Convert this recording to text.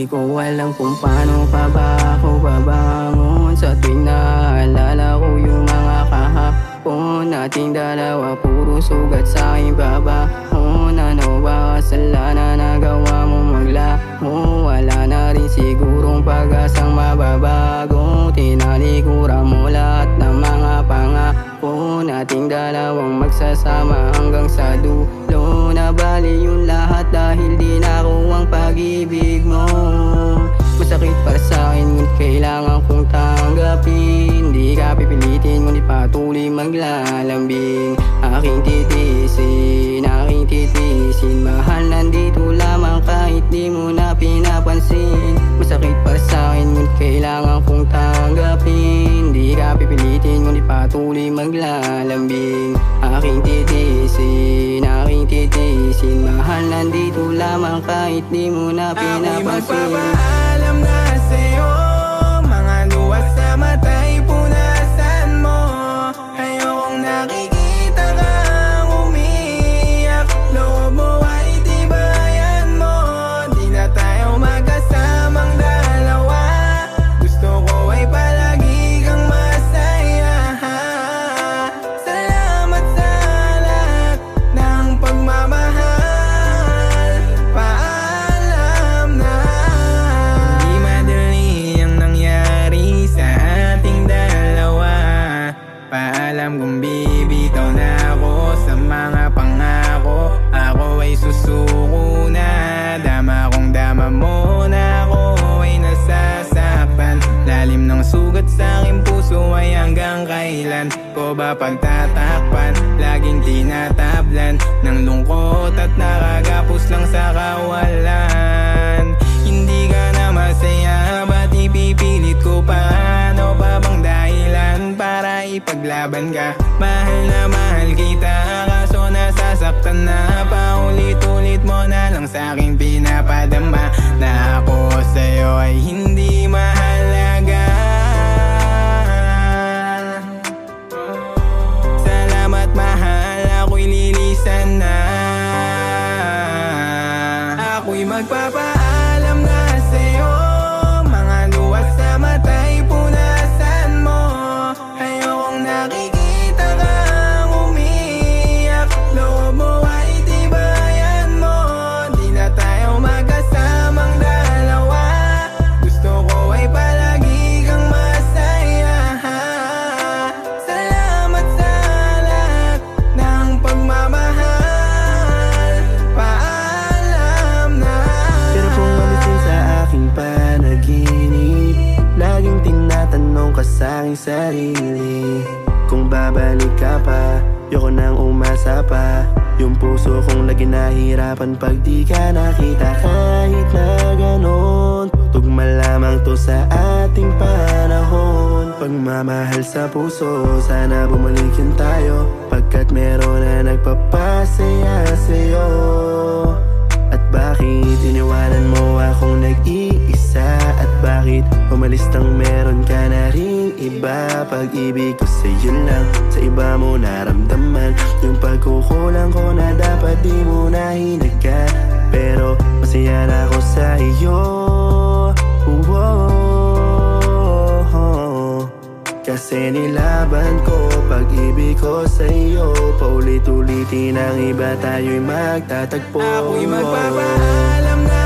Di ko alam kung paano pa ba ako babangon sa tuwing naalala ko yung mga kahapon nating dalawa. Puro sugat sa aking babahon. Ano ba kasalanan na nagawa mo maglaho? Wala na rin sigurong pag-asang mababago. Tinalikuran mo lahat ng mga pangako nating dalawang magsasama hanggang sa dulo. Nabali yung lahat dahil di nakuha ang pag-ibig mo. Masakit para sa'kin ngunit kailangan kong tanggapin. Di ka pipilitin ngunit patuloy maglalambing. Aking titiisin, aking titiisin. Mahal, nandito lamang kahit di mo na pinapansin. Masakit para sa'kin ngunit kailangan kong tanggapin. Di ka pipilitin ngunit patuloy maglalambing. Aking titiisin, aking titiisin. Mahal, nandito lamang kahit di mo na pinapansin. Ako'y magpapaalam na sa'yo. Mga luwas sa mata'y punasan mo. Ayokong nakikita kang umiiyak. Loob mo ay tibayan mo. Di na tayo magkasamang dalawa. Gusto ko ay palagi kang masaya. Salamat sa lahat ng pagmamahal. Paalam na. Di madali ang nangyari sa ating dalawa. Paalam kung bibitaw na ako sa mga pangako. Ako ay susuko na. Dama kong dama mo na ako ay nasasaktan. Lalim ng sugat sa aking puso ay hanggang kailan ko ba pagtatakpan? Laging tinatablan ng lungkot at nakagapos lang sa kawalan. Hindi ka na masaya, ba't ipipilit ko pa? Ano pa bang dahilan para ipaglaban ka? Mahal na mahal kita, kaso nasasaktan na. Paulit-ulit mo na lang sa'king pinapadama na ako sa'yo ay hindi mahalaga. Salamat mahal, ako'y lilisan na. Ako'y magpapaalam na sa'yo. Mga luwas sa mata'y punasan mo. Ayokong nakikita kang umiiyak. Loob mo ay tibayan mo. Di na tayo magkasamang dalawa. Gusto ko ay palagi kang masaya. Salamat sa lahat ng pagmamahal. Paalam na. Pero kung alisin sa aking panaginip, laging tinatanong ka sa aking sarili kung babalik ka pa. Yoko nang umasa pa. Yung puso kong lagi nahihirapan pag di ka nakita. Kahit na ganon, tugma lamang to sa ating panahon. Pagmamahal sa puso, sana bumalik yun tayo. Pagkat meron na nagpapasaya sa'yo. At bakit iniwanan mo akong nag-iisa? At bakit umalis nang meron ka na ring iba? Pag-ibig ko sa'yo lang, sa iba mo naramdaman. Yung pagkukulang ko na dapat di mo na hinaga. Pero masaya na ako sa iyo. Kasi nilaban ko pag-ibig ko sa'yo. Paulit-ulitin ang iba, tayo'y magtatagpo. Ako'y magpapaalam na